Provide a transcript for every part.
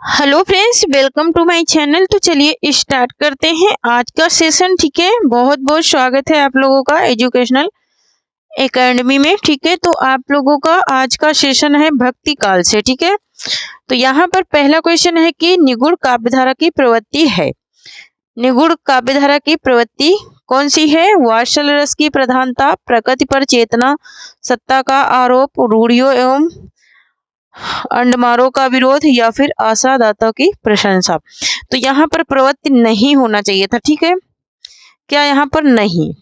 Hello friends, welcome to my channel. तो चलिए start करते हैं आज का सेशन। ठीक है, बहुत बहुत स्वागत है आप लोगों का एजुकेशनल एकेडमी में। ठीक है, तो आप लोगों का आज का सेशन है भक्ति काल से। ठीक है, तो यहाँ पर पहला क्वेश्चन है कि निगूढ़ काव्यधारा की प्रवृत्ति है। निगूढ़ काव्यधारा की प्रवृत्ति कौन सी है? वात्सल रस की प्रधानता, प्रकृति पर चेतना, सत्ता का आरोप, रूढ़ियों एवं अंडमारों का विरोध, या फिर आशादाता की प्रशंसा। तो यहाँ पर प्रवृत्ति नहीं होना चाहिए था। ठीक है, क्या यहाँ पर नहीं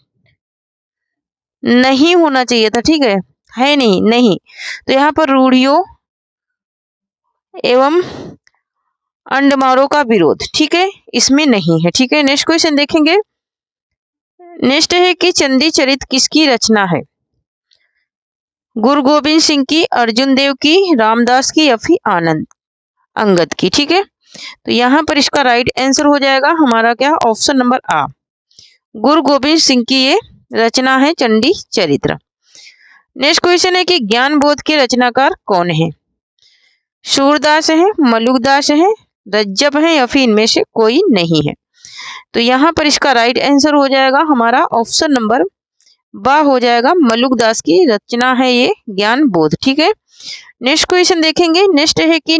होना चाहिए था? ठीक है नहीं। तो यहाँ पर रूढ़ियों एवं अंडमारों का विरोध, ठीक है, इसमें नहीं है। ठीक है, नेक्स्ट क्वेश्चन देखेंगे। नेक्स्ट है कि चंदी चरित किसकी रचना है? गुरु गोविंद सिंह की, अर्जुन देव की, रामदास की, या फिर अंगद की। ठीक है, तो यहाँ पर इसका राइट आंसर हो जाएगा हमारा क्या? ऑप्शन नंबर आ, गुरु गोविंद सिंह की ये रचना है चंडी चरित्र। नेक्स्ट क्वेश्चन है कि ज्ञान बोध के रचनाकार कौन है? सूरदास है, मलुकदास है, रज्जब है, या फिर इनमें से कोई नहीं है। तो यहाँ पर इसका राइट आंसर हो जाएगा हमारा ऑप्शन नंबर बा हो जाएगा, मलुकदास की रचना है ये ज्ञान बोध। ठीक है, नेक्स्ट क्वेश्चन देखेंगे। नेक्स्ट है कि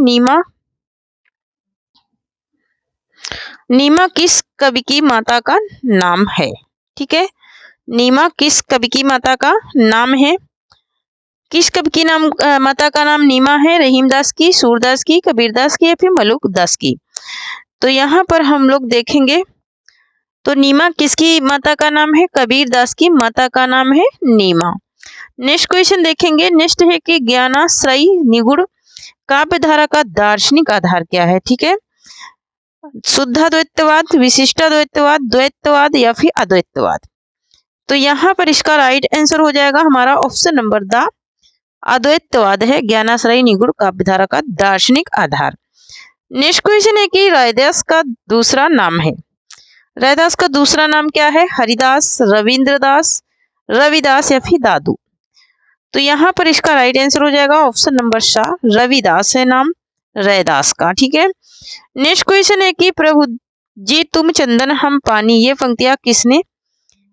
नीमा किस कवि की माता का नाम है? ठीक है, नीमा किस कवि की माता का नाम है? किस कवि की माता का नाम नीमा है? रहीमदास की, सूरदास की, कबीरदास की, या फिर मलुकदास की। तो यहाँ पर हम लोग देखेंगे तो नीमा किसकी माता का नाम है? कबीरदास की माता का नाम है नीमा। नेक्स्ट क्वेश्चन देखेंगे। नेक्स्ट है कि ज्ञानाश्रयी निगूढ़ काव्यधारा का दार्शनिक आधार क्या है? ठीक है, शुद्धाद्वैतवाद, विशिष्टाद्वैतवाद, द्वैतवाद, या फिर अद्वैतवाद। तो यहाँ पर इसका राइट आंसर हो जाएगा हमारा ऑप्शन नंबर द अद्वैतवाद है ज्ञानाश्रयी निगूढ़ काव्यधारा का दार्शनिक आधार। नेक्स्ट क्वेश्चन है कि रैदास का दूसरा नाम है। रैदास का दूसरा नाम क्या है? हरिदास, रविंद्रदास, रविदास, या फिर दादू। तो यहाँ पर इसका राइट आंसर हो जाएगा ऑप्शन नंबर सा, रविदास है नाम रैदास का। ठीक है, नेक्स्ट क्वेश्चन है कि प्रभु जी तुम चंदन हम पानी, ये पंक्तियां किसने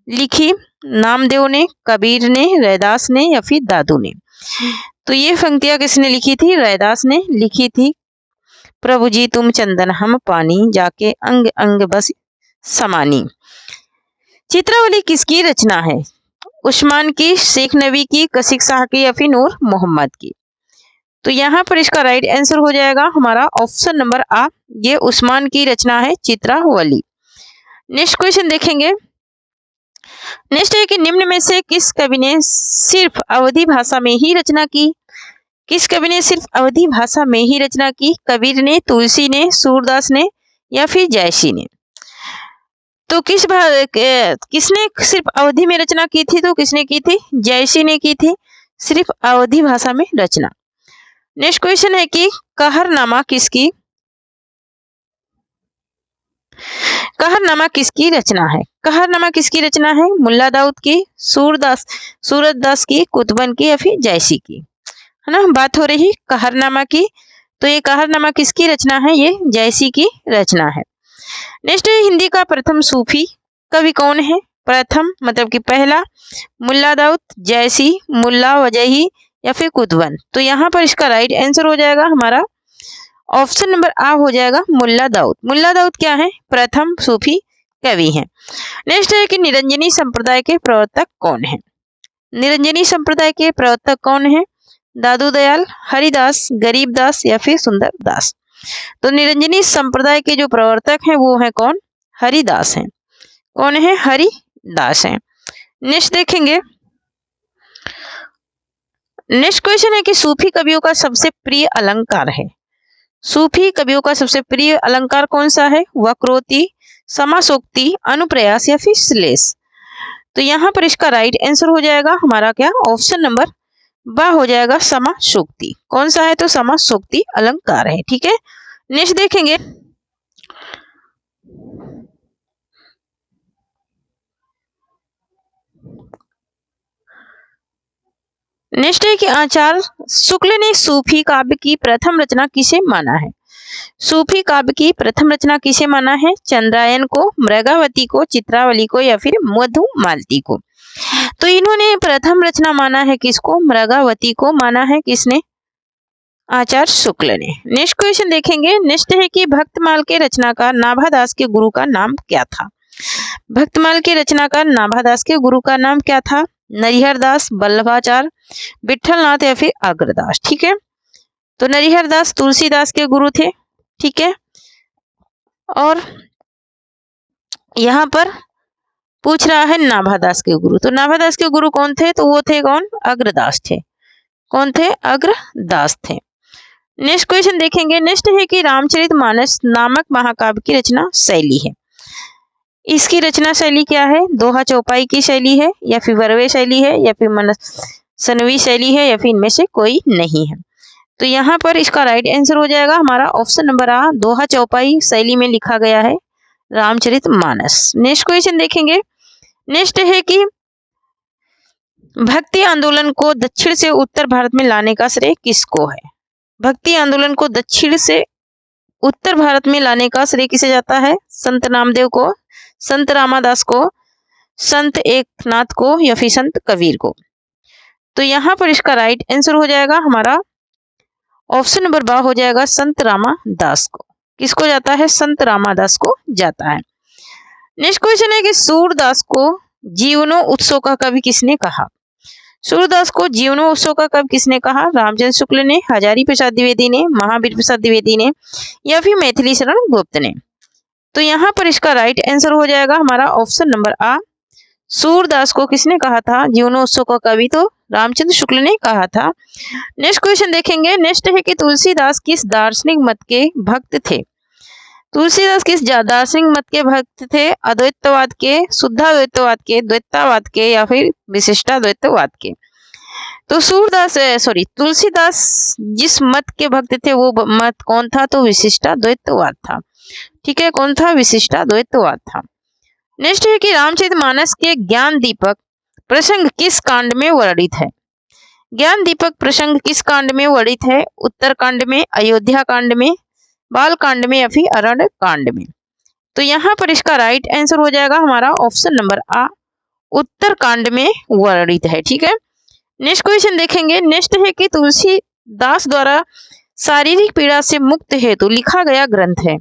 लिखी? नामदेव ने, कबीर ने, रैदास ने, या फिर दादू ने। तो ये पंक्तियां किसने लिखी थी? रैदास ने लिखी थी। प्रभु जी तुम चंदन हम पानी, जाके अंग अंग बस समानी। चित्रावली किसकी रचना है? उस्मान की, शेख नबी की, कशिक शाह की, या फिर नूर मोहम्मद की। तो यहाँ पर इसका राइट आंसर हो जाएगा हमारा ऑप्शन नंबर आ, ये उस्मान की रचना है चित्रावली। नेक्स्ट क्वेश्चन देखेंगे। नेक्स्ट है कि निम्न में से किस कवि ने सिर्फ अवधी भाषा में ही रचना की? किस कवि ने सिर्फ अवधी भाषा में ही रचना की? कबीर ने, तुलसी ने, सूरदास ने, या फिर जयसी ने। तो किसने सिर्फ अवधी में रचना की थी? तो किसने की थी? जयसी ने की थी सिर्फ अवधी भाषा में रचना। नेक्स्ट क्वेश्चन है कि कहरनामा किसकी रचना है? कहरनामा किसकी रचना है? मुल्ला दाऊद की, सूरदास की, कुतुबन की, या फिर जयसी की। है ना, बात हो रही कहरनामा की। तो ये कहरनामा किसकी रचना है? ये जयसी की रचना है। नेक्स्ट है हिंदी का प्रथम सूफी कवि कौन है? प्रथम मतलब कि पहला, मुल्ला दाऊद, जयसी, मुल्ला वजही, या फिर कुतुबन। तो यहाँ पर इसका राइट आंसर हो जाएगा हमारा ऑप्शन नंबर आ हो जाएगा, मुल्ला दाऊद। मुल्ला दाऊद क्या है? प्रथम सूफी कवि हैं। नेक्स्ट है कि निरंजनी संप्रदाय के प्रवर्तक कौन है? निरंजनी संप्रदाय के प्रवर्तक कौन है? दादू दयाल, हरिदास, गरीबदास, या फिर सुंदरदास। तो निरंजनी संप्रदाय के जो प्रवर्तक हैं वो है कौन? हरिदास हैं। कौन है? हरिदास हैं। नेक्स्ट देखेंगे। नेक्स्ट क्वेश्चन है कि सूफी कवियों का सबसे प्रिय अलंकार है। सूफी कवियों का सबसे प्रिय अलंकार कौन सा है? वक्रोक्ति, समासोक्ति, अनुप्रयास, या फिर श्लेष। तो यहाँ पर इसका राइट आंसर हो जाएगा हमारा क्या? ऑप्शन नंबर बा हो जाएगा, समासोक्ति। कौन सा है? तो समासोक्ति अलंकार है। ठीक है, नेक्स्ट देखेंगे। नेक्स्ट है कि आचार्य शुक्ल ने सूफी काव्य की प्रथम रचना किसे माना है? सूफी काव्य की प्रथम रचना किसे माना है? चंद्रायन को, मृगावती को, चित्रावली को या फिर मधुमालती को? तो इन्होंने प्रथम रचना माना है किसको? मृगावती को माना है। किसने? आचार्य शुक्ल ने। नेक्स्ट क्वेश्चन देखेंगे। नेक्स्ट है कि भक्तमाल के रचनाकार नाभादास के गुरु का नाम क्या था? भक्तमाल के रचनाकार नाभादास के गुरु का नाम क्या था? नरिहर दास, वल्लभाचार्य, विठलनाथ या फिर अग्रदास? ठीक है, तो नरिहर दास तुलसीदास के गुरु थे। ठीक है, और यहाँ पर पूछ रहा है नाभादास के गुरु, तो नाभादास के गुरु कौन थे? तो वो थे कौन? अग्रदास थे। कौन थे? अग्रदास थे। नेक्स्ट क्वेश्चन देखेंगे। नेक्स्ट है कि रामचरितमानस नामक महाकाव्य की रचना शैली है। इसकी रचना शैली क्या है? दोहा चौपाई की शैली है या फिर वर्वे शैली है या फिर मनसनवी शैली है या फिर इनमें से कोई नहीं है? तो यहाँ पर इसका राइट आंसर हो जाएगा हमारा ऑप्शन नंबर आ, दोहा चौपाई शैली में लिखा गया है रामचरितमानस। नेक्स्ट क्वेश्चन देखेंगे। नेक्स्ट है कि भक्ति आंदोलन को दक्षिण से उत्तर भारत में लाने का श्रेय किसको है? भक्ति आंदोलन को दक्षिण से उत्तर भारत में लाने का श्रेय किसे जाता है? संत नामदेव को, संत रामादास को, संत एकनाथ को या फिर संत कबीर को? तो यहाँ पर इसका राइट आंसर हो जाएगा हमारा ऑप्शन नंबर बा हो जाएगा संत रामादास को। किसको जाता है? संत रामादास को जाता है। नेक्स्ट क्वेश्चन है कि सूरदास को जीवनो उत्सव का कवि किसने कहा? सूरदास को जीवनो उत्सव का कवि किसने कहा? रामचंद्र शुक्ल ने, हजारी प्रसाद द्विवेदी ने, महावीर प्रसाद द्विवेदी ने या फिर मैथिली शरण गुप्त ने? तो यहाँ पर इसका राइट आंसर हो जाएगा हमारा ऑप्शन नंबर आ, सूरदास को किसने कहा था जीवनोत्सव का कवि? तो रामचंद्र शुक्ल ने कहा था। नेक्स्ट क्वेश्चन देखेंगे। नेक्स्ट है कि तुलसीदास किस दार्शनिक मत के भक्त थे? तुलसीदास किस दार्शनिक मत के भक्त थे? अद्वैतवाद के, शुद्धाद्वैतवाद के, द्वैतवाद के या फिर विशिष्टाद्वैतवाद के? तो तुलसीदास जिस मत के भक्त थे वो मत कौन था? तो विशिष्टाद्वैतवाद था। ठीक है, कौन था? विशिष्टाद्वैतवाद था। नेक्स्ट है कि रामचरितमानस के ज्ञान दीपक प्रसंग किस कांड में वर्णित है? ज्ञान दीपक प्रसंग किस कांड में वर्णित है? उत्तर कांड में, अयोध्या कांड में, बाल कांड में या फिर अरण्य कांड में? तो यहाँ पर इसका राइट आंसर हो जाएगा हमारा ऑप्शन नंबर आ, उत्तर कांड में वर्णित है। ठीक है, नेक्स्ट क्वेश्चन देखेंगे। नेक्स्ट है कि तुलसीदास द्वारा शारीरिक पीड़ा से मुक्त हेतु लिखा गया ग्रंथ है।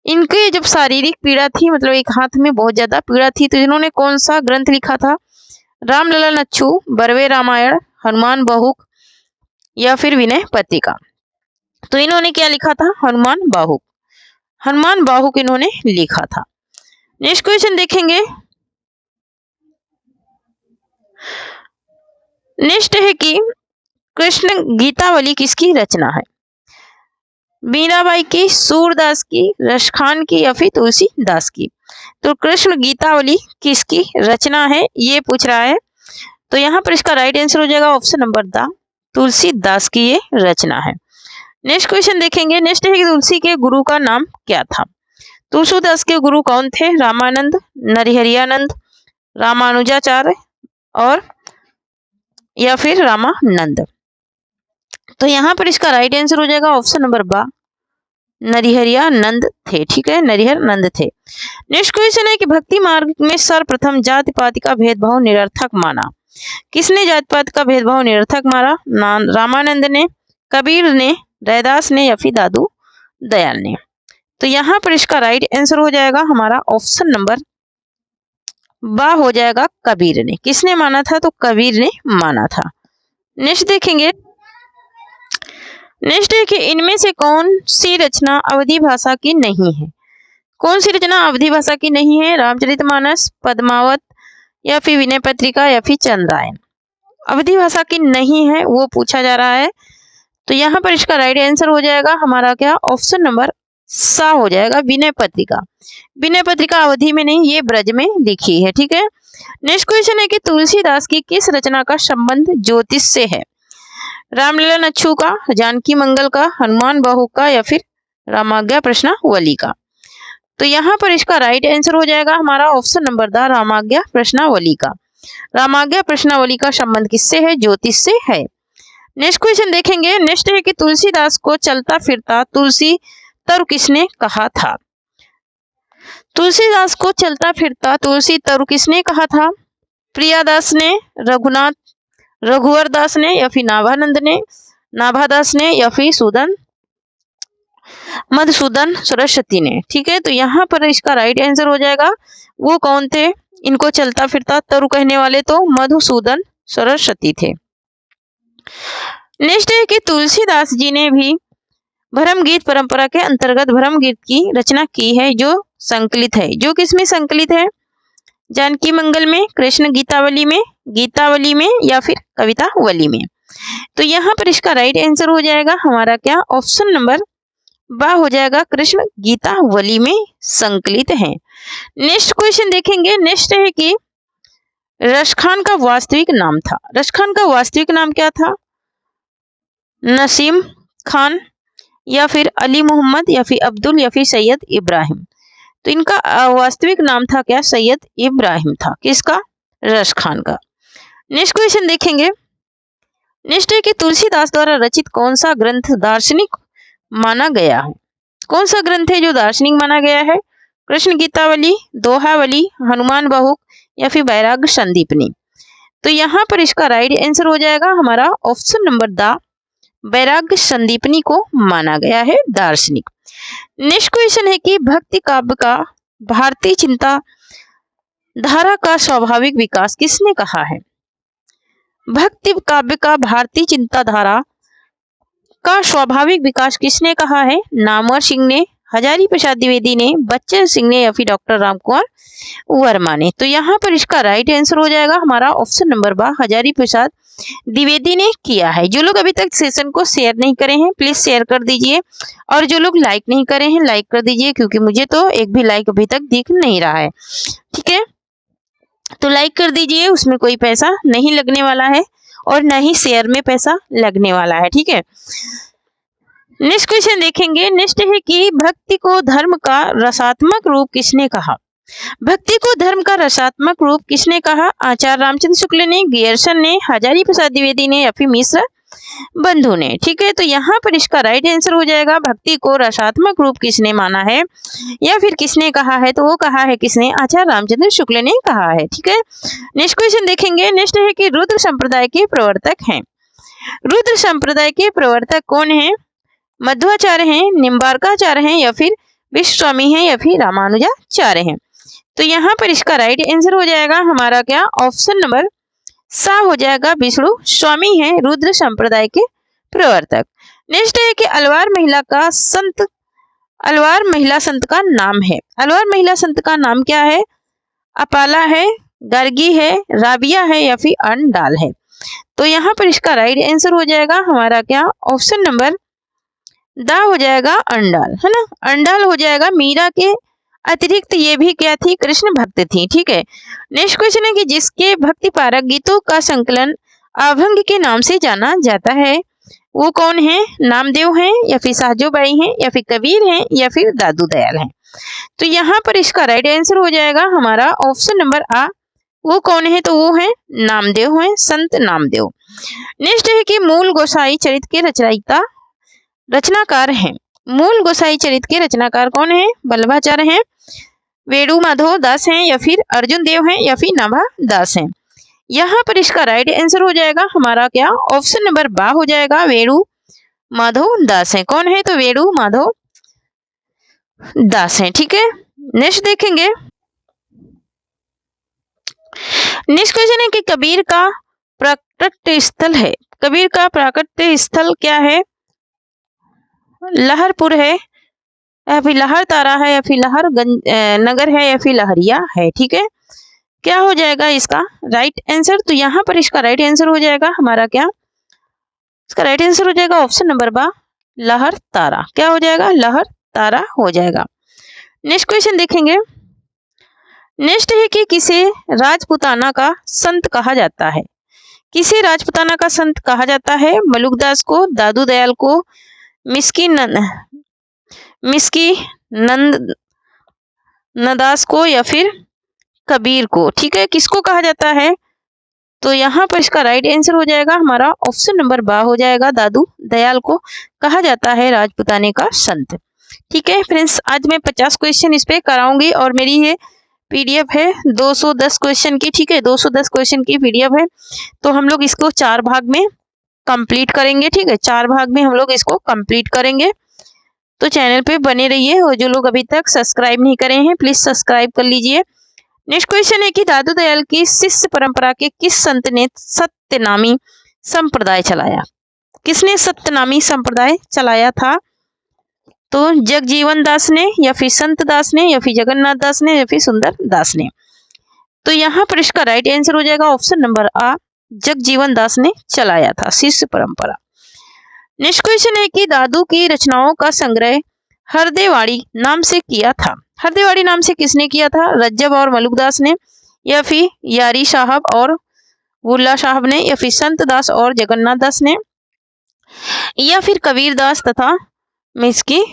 इनके जब शारीरिक पीड़ा थी, मतलब एक हाथ में बहुत ज्यादा पीड़ा थी, तो इन्होंने कौन सा ग्रंथ लिखा था? रामलला नच्छू, बरवे रामायण, हनुमान बाहुक या फिर विनय पत्रिका? तो इन्होंने क्या लिखा था? हनुमान बाहुक। हनुमान बाहुक इन्होंने लिखा था। नेक्स्ट क्वेश्चन देखेंगे। नेक्स्ट है कि कृष्ण गीतावली किसकी रचना है? मीराबाई की, सूरदास की, रसखान की या फिर तुलसीदास की? तो कृष्ण गीतावली किसकी रचना है ये पूछ रहा है। तो यहाँ पर इसका राइट आंसर हो जाएगा ऑप्शन नंबर द, तुलसीदास की ये रचना है। नेक्स्ट क्वेश्चन देखेंगे। नेक्स्ट है कि तुलसी के गुरु का नाम क्या था? तुलसीदास के गुरु कौन थे? रामानंद, नरहरियानंद, रामानुजाचार्य और या फिर रामानंद? तो यहाँ पर इसका राइट आंसर हो जाएगा ऑप्शन नंबर बा, नरिहरियानंद थे। ठीक है, नरिहरनंद थे। नेक्स्ट क्वेश्चन है कि भक्ति मार्ग में सर्वप्रथम जाति पाति का भेदभाव निरर्थक माना। किसने जाति पाति का भेदभाव निरर्थक माना? रामानंद ने, कबीर ने, रैदास ने या फिर दादू दयाल ने? तो यहाँ पर इसका राइट आंसर हो जाएगा हमारा ऑप्शन नंबर बा हो जाएगा, कबीर ने। किसने माना था? तो कबीर ने माना था। नेक्स्ट देखेंगे। नेक्स्ट है कि इनमें से कौन सी रचना अवधी भाषा की नहीं है? कौन सी रचना अवधी भाषा की नहीं है? रामचरितमानस, पद्मावत या फिर विनय पत्रिका या फिर चंद्रायन? अवधी भाषा की नहीं है वो पूछा जा रहा है। तो यहाँ पर इसका राइट आंसर हो जाएगा हमारा क्या? ऑप्शन नंबर सा हो जाएगा, विनय पत्रिका। विनय पत्रिका अवधि में नहीं, ये ब्रज में लिखी है। ठीक है, नेक्स्ट क्वेश्चन है कि तुलसीदास की किस रचना का संबंध ज्योतिष से है? रामलला नच्छू का, जानकी मंगल का, हनुमान बाहु का या फिर रामाज्ञा प्रश्नावली का? तो यहाँ पर इसका राइट आंसर हो जाएगा हमारा ऑप्शन नंबर द, रामाज्ञा प्रश्नावली का। रामाज्ञा प्रश्नावली का संबंध किससे है? ज्योतिष से है। नेक्स्ट क्वेश्चन देखेंगे। नेक्स्ट है कि तुलसीदास को चलता फिरता तुलसी तरु किसने कहा था? तुलसीदास को चलता फिरता तुलसी तरु किसने कहा था? प्रियादास ने, रघुवर दास ने, या फिर नाभानंद ने, नाभादास ने, या फिर मधुसूदन सरस्वती ने। ठीक है, तो यहाँ पर इसका राइट आंसर हो जाएगा वो कौन थे इनको चलता फिरता तरु कहने वाले? तो मधुसूदन सरस्वती थे। नेक्स्ट है कि तुलसीदास जी ने भी भरम गीत परंपरा के अंतर्गत भरम गीत की रचना की है, जो संकलित है। जो किसमें संकलित है? जानकी मंगल में, कृष्ण गीतावली में, या फिर कवितावली में। तो यहाँ पर इसका राइट आंसर हो जाएगा हमारा क्या? ऑप्शन नंबर बा हो जाएगा, कृष्ण गीतावली में संकलित है। नेक्स्ट क्वेश्चन देखेंगे। नेक्स्ट है कि रसखान का वास्तविक नाम था। रसखान का वास्तविक नाम क्या था? नसीम खान, या फिर अली मोहम्मद, या फिर अब्दुल, या फिर सैयद इब्राहिम। तो इनका वास्तविक नाम था क्या? सैयद इब्राहिम था। किसका? रसखान का। नेक्स्ट क्वेश्चन देखेंगे। नेक्स्ट है कि तुलसीदास द्वारा रचित कौन सा ग्रंथ दार्शनिक माना गया है? कौन सा ग्रंथ है जो दार्शनिक माना गया है? कृष्ण गीतावली, दोहावली, हनुमान बहुक, या फिर वैराग्य संदीपनी। तो यहाँ पर इसका राइट आंसर हो जाएगा हमारा ऑप्शन नंबर द वैराग्य संदीपनी को माना गया है दार्शनिक। नेक्स्ट क्वेश्चन है कि भक्ति काव्य का भारतीय चिंता धारा का स्वाभाविक विकास किसने कहा है? भक्ति काव्य का भारतीय चिंताधारा का स्वाभाविक विकास किसने कहा है? नामवर सिंह ने, हजारी प्रसाद द्विवेदी ने, बच्चन सिंह ने, या फिर डॉक्टर रामकुमार वर्मा ने। तो यहाँ पर इसका राइट आंसर हो जाएगा हमारा ऑप्शन नंबर बा, हजारी प्रसाद द्विवेदी ने किया है। जो लोग अभी तक सेशन को शेयर नहीं करे हैं प्लीज शेयर कर दीजिए, और जो लोग लाइक नहीं करे हैं लाइक कर दीजिए, क्योंकि मुझे तो एक भी लाइक अभी तक दिख नहीं रहा है। ठीक है, तो लाइक कर दीजिए, उसमें कोई पैसा नहीं लगने वाला है और न ही शेयर में पैसा लगने वाला है। ठीक है, नेक्स्ट क्वेश्चन देखेंगे। नेक्स्ट है कि भक्ति को धर्म का रसात्मक रूप किसने कहा? भक्ति को धर्म का रसात्मक रूप किसने कहा? आचार्य रामचंद्र शुक्ल ने, गियर्सन ने, हजारी प्रसाद द्विवेदी ने, या फिर मिश्र बंधु ने। ठीक है, तो यहाँ पर इसका राइट आंसर हो जाएगा भक्ति को रसात्मक रूप किसने माना है या फिर किसने कहा है? तो वो कहा है किसने? आचार्य रामचंद्र शुक्ल ने कहा है। ठीक है, नेक्स्ट क्वेश्चन देखेंगे। नेक्स्ट है कि रुद्र संप्रदाय के प्रवर्तक हैं। रुद्र संप्रदाय के प्रवर्तक कौन है? मध्वाचार्य हैं, निम्बार्काचार्य हैं, या फिर विश्व स्वामी हैं, या फिर रामानुजाचार्य हैं। तो यहाँ पर इसका राइट आंसर हो जाएगा हमारा क्या? ऑप्शन नंबर सा हो जाएगा, विष्णु स्वामी है रुद्र संप्रदाय के प्रवर्तक। नेक्स्ट है कि अलवार महिला संत का नाम है। अलवार महिला संत का नाम क्या है? अपाला है, गर्गी है, राबिया है, या फिर अंडाल है। तो यहाँ पर इसका राइट आंसर हो जाएगा हमारा क्या? ऑप्शन नंबर द हो जाएगा, अंडाल, है ना। अंडाल हो जाएगा। मीरा के अतिरिक्त ये भी क्या थी? कृष्ण भक्त थी। ठीक है, नेक्स्ट क्वेश्चन है कि जिसके भक्ति पारक गीतों का संकलन अभंग के नाम से जाना जाता है वो कौन है? नामदेव हैं, या फिर साहजोबाई हैं, या फिर कबीर हैं, या फिर दादू दयाल हैं। तो यहाँ पर इसका राइट आंसर हो जाएगा हमारा ऑप्शन नंबर आ। वो कौन है? तो वो है नामदेव हैं, संत नामदेव। नेक्स्ट है कि मूल गोसाई चरित्र के रचनाकार हैं। मूल गोसाई चरित्र के रचनाकार कौन है? वल्लभाचार्य हैं, वेणु माधव दास हैं, या फिर अर्जुन देव हैं, या फिर नाभा दास हैं। यहाँ पर इसका राइट आंसर हो जाएगा हमारा क्या? ऑप्शन नंबर बा हो जाएगा, वेणु माधव दास हैं। कौन है? तो वेणु माधव दास हैं। ठीक है, नेक्स्ट देखेंगे। नेक्स्ट क्वेश्चन है कि कबीर का प्राकट्य स्थल है। कबीर का प्राकट्य स्थल क्या है? लहरपुर है, या फिर लहर तारा है, या फिर लहर नगर है, या फिर लहरिया है। ठीक है, क्या हो जाएगा इसका राइट आंसर? तो यहाँ पर इसका राइट आंसर हो जाएगा हमारा क्या? इसका राइट आंसर हो जाएगा ऑप्शन नंबर बा, लहर तारा। क्या हो जाएगा? लहर तारा हो जाएगा। नेक्स्ट क्वेश्चन देखेंगे। नेक्स्ट है कि किसे राजपुताना का संत कहा जाता है? किसे राजपुताना का संत कहा जाता है? मलुकदास को, दादू दयाल को, मिस्की नंदास को, या फिर कबीर को। ठीक है, किसको कहा जाता है? तो यहाँ पर इसका राइट आंसर हो जाएगा हमारा ऑप्शन नंबर बा हो जाएगा, दादू दयाल को कहा जाता है राजपुताने का संत। ठीक है फ्रेंड्स, आज मैं 50 क्वेश्चन इस पे कराऊंगी और मेरी ये पीडीएफ है 210 क्वेश्चन की। ठीक है, 210 क्वेश्चन की पीडीएफ है। तो हम लोग इसको 4 भाग में कंप्लीट करेंगे। ठीक है, 4 भाग में हम लोग इसको कंप्लीट करेंगे। तो चैनल पे बने रहिए और जो लोग अभी तक सब्सक्राइब नहीं करे हैं प्लीज सब्सक्राइब कर लीजिए। नेक्स्ट क्वेश्चन है कि दादू दयाल की शिष्य परंपरा के किस संत ने सत्यनामी संप्रदाय चलाया? किसने सत्यनामी संप्रदाय चलाया था? तो जगजीवन दास ने, या फिर संत दास ने, या फिर जगन्नाथ दास ने, या फिर सुंदर दास ने। तो यहाँ पर इसका राइट आंसर हो जाएगा ऑप्शन नंबर आ, जगजीवन दास ने चलाया था शिष्य परंपरा। नेक्स्ट क्वेश्चन है कि दादू की रचनाओं का संग्रह हरदेवाड़ी नाम से किया था। हरदेवाड़ी नाम से किसने किया था? रज्जब और मलुकदास ने, या फिर यारी साहब और बुल्ला साहब ने, या फिर संत दास और जगन्नाथ दास ने, या फिर कबीर दास तथा मिस्की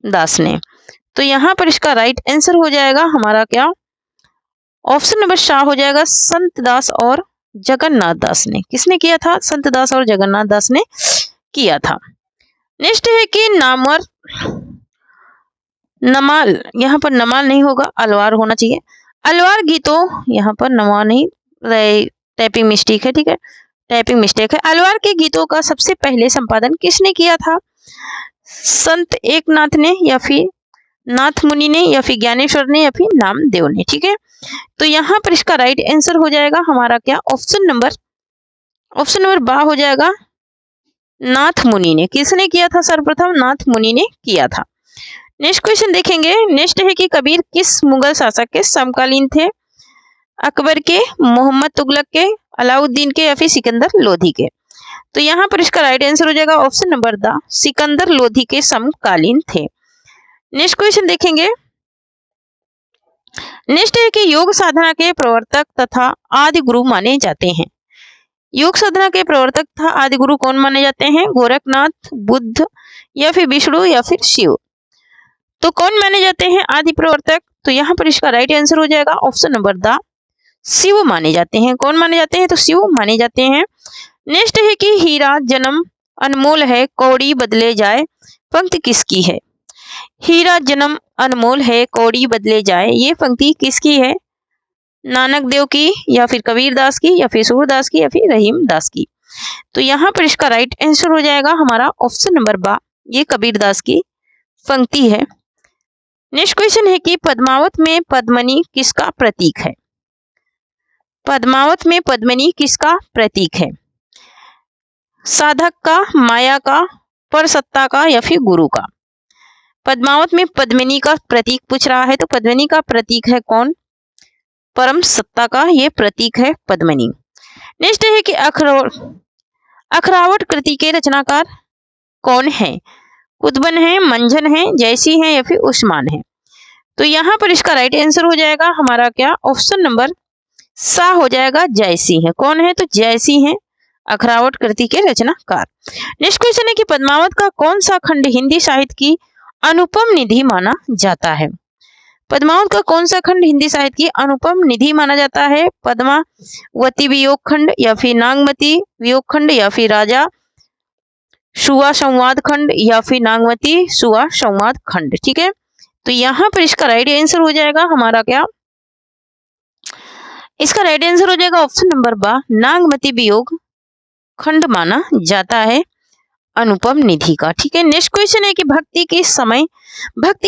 दास ने। तो यहाँ पर इसका राइट आंसर हो जाएगा हमारा क्या? ऑप्शन नंबर शाह हो जाएगा, संत दास और जगन्नाथ दास ने। किसने किया था? संत दास और जगन्नाथ दास ने किया था। नेक्स्ट है कि नामवर नमाल, यहाँ पर नमाल नहीं होगा, अलवार होना चाहिए। अलवार गीतों, यहाँ पर नमाल नहीं, टाइपिंग मिस्टेक है। ठीक है, टाइपिंग मिस्टेक है। अलवार के गीतों का सबसे पहले संपादन किसने किया था? संत एकनाथ ने, या फिर नाथ मुनि ने, या फिर ज्ञानेश्वर ने, या फिर नामदेव ने। ठीक है, तो यहाँ पर इसका राइट आंसर हो जाएगा हमारा क्या? ऑप्शन नंबर बा हो जाएगा, नाथ मुनि ने। किसने किया था सर्वप्रथम? नाथ मुनि ने किया था। नेक्स्ट क्वेश्चन देखेंगे। नेक्स्ट है कि कबीर किस मुगल शासक के समकालीन थे? अकबर के, मोहम्मद तुगलक के, अलाउद्दीन के, या फिर सिकंदर लोधी के। तो यहाँ पर इसका राइट आंसर हो जाएगा option number the, Sikandar Lodhi के समकालीन थे। नेक्स्ट क्वेश्चन देखेंगे। नेक्स्ट है कि योग साधना के प्रवर्तक तथा आदि गुरु माने जाते हैं। योग साधना के प्रवर्तक तथा आदि गुरु कौन माने जाते हैं? गोरखनाथ, बुद्ध, या फिर विष्णु, या फिर शिव। तो कौन माने जाते हैं आदि प्रवर्तक? तो यहाँ पर इसका राइट आंसर हो जाएगा ऑप्शन नंबर द, शिव माने जाते हैं। कौन माने जाते हैं? तो शिव माने जाते हैं। नेक्स्ट है कि हीरा जन्म अनमोल है, कौड़ी बदले जाए, पंक्ति किसकी है? हीरा जन्म अनमोल है, कौड़ी बदले जाए, ये पंक्ति किसकी है? नानक देव की, या फिर कबीर दास की, या फिर सूरदास की, या फिर रहीम दास की। तो यहाँ पर इसका राइट आंसर हो जाएगा हमारा ऑप्शन नंबर बा, ये कबीर दास की पंक्ति है। नेक्स्ट क्वेश्चन है कि पद्मावत में पद्मनी किसका प्रतीक है? पद्मावत में पद्मनी किसका प्रतीक है? साधक का, माया का, परसत्ता का, या फिर गुरु का। पद्मावत में पद्मिनी का प्रतीक पूछ रहा है, तो पद्मिनी का प्रतीक है कौन? परम सत्ता का ये प्रतीक है पद्मिनी। नेक्स्ट है कि अखरावट कृति के रचनाकार कौन है? कुतुबन है, मंझन है, जयसी है, या फिर उस्मान है। तो यहाँ पर इसका राइट आंसर हो जाएगा हमारा क्या? ऑप्शन नंबर सा हो जाएगा, जयसी है। कौन है? तो जयसी है अखरावट कृति के रचनाकार। नेक्स्ट क्वेश्चन है कि पद्मावत का कौन सा खंड हिंदी साहित्य की अनुपम निधि माना जाता है? पद्मावत का कौन सा खंड हिंदी साहित्य की अनुपम निधि माना जाता है? पद्मावती वियोग खंड, या फिर नागमती वियोग खंड, या फिर राजा सुआ संवाद खंड, या फिर नागमती सुआ संवाद खंड। ठीक है, तो यहाँ पर इसका राइट आंसर हो जाएगा हमारा क्या? इसका राइट आंसर हो जाएगा ऑप्शन नंबर बा, नागमती वियोग खंड माना जाता है अनुपम निधि का। ठीक है, नेक्स्ट क्वेश्चन है कि भक्ति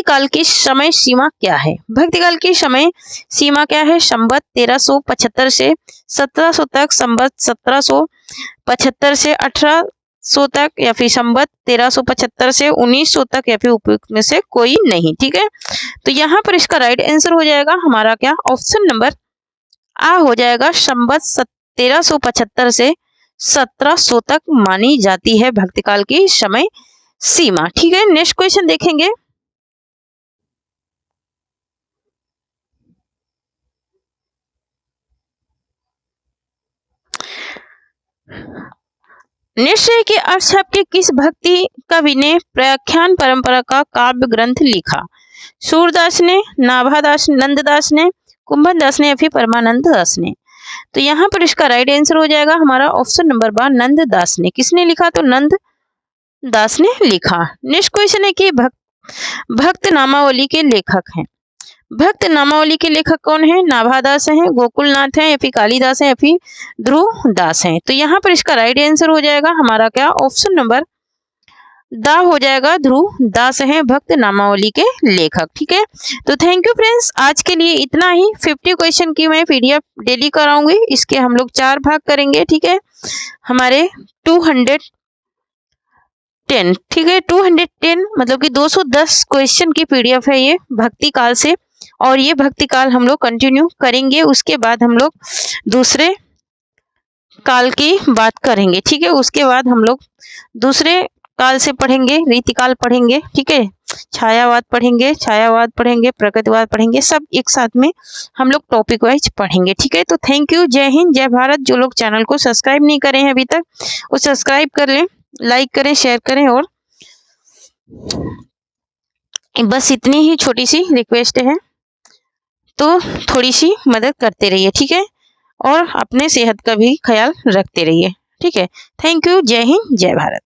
काल की समय सीमा क्या है? भक्ति काल की समय सीमा क्या है? संवत 1375 से 1700 तक, संवत 1775 से 1800 तक, या फिर संवत 1375 से 1900 तक, या फिर उपयुक्त में से कोई नहीं। ठीक है, तो यहाँ पर इसका राइट आंसर हो जाएगा हमारा क्या? ऑप्शन नंबर आ हो जाएगा, संवत 1375 से 1700 तक मानी जाती है भक्तिकाल की समय सीमा। ठीक है, नेक्स्ट क्वेश्चन देखेंगे। नेक्स्ट है कि अर्षभ के किस भक्ति कवि ने प्रख्यान परंपरा का काव्य ग्रंथ लिखा? सूरदास ने, नाभादास, नंददास ने, कुंभनदास ने, या फिर परमानंद दास ने। तो यहाँ पर इसका राइट आंसर हो जाएगा हमारा ऑप्शन नंबर बा, नंद दास ने। किसने लिखा? तो नंद दास ने लिखा। नेक्स्ट क्वेश्चन है कि भक्त नामावली के लेखक हैं। भक्त नामावली के लेखक कौन है? नाभादास हैं, गोकुलनाथ हैं, या फिर कालिदास हैं, या फिर ध्रुव दास हैं। तो यहाँ पर इसका राइट आंसर हो जाएगा हमारा क्या? ऑप्शन नंबर दा हो जाएगा, ध्रुव दास हैं भक्त नामावली के लेखक। ठीक है, तो थैंक यू फ्रेंड्स, आज के लिए इतना ही। 50 क्वेश्चन की मैं पीडीएफ डेली कराऊंगी, इसके हम लोग 4 भाग करेंगे। ठीक है, हमारे 210, ठीक है, 210 मतलब कि 210 क्वेश्चन की पीडीएफ है ये भक्ति काल से, और ये भक्ति काल हम लोग कंटिन्यू करेंगे। उसके बाद हम लोग दूसरे काल की बात करेंगे। ठीक है, उसके बाद हम लोग दूसरे काल से पढ़ेंगे, रीतिकाल पढ़ेंगे। ठीक है, छायावाद पढ़ेंगे, प्रगतिवाद पढ़ेंगे, सब एक साथ में हम लोग टॉपिक वाइज पढ़ेंगे। ठीक है, तो थैंक यू, जय हिंद, जय भारत। जो लोग चैनल को सब्सक्राइब नहीं करे हैं अभी तक, वो सब्सक्राइब कर लें, लाइक करें, शेयर करें, और बस इतनी ही छोटी सी रिक्वेस्ट है, तो थोड़ी सी मदद करते रहिए। ठीक है, और अपने सेहत का भी ख्याल रखते रहिए। ठीक है, थैंक यू, जय हिंद, जय भारत।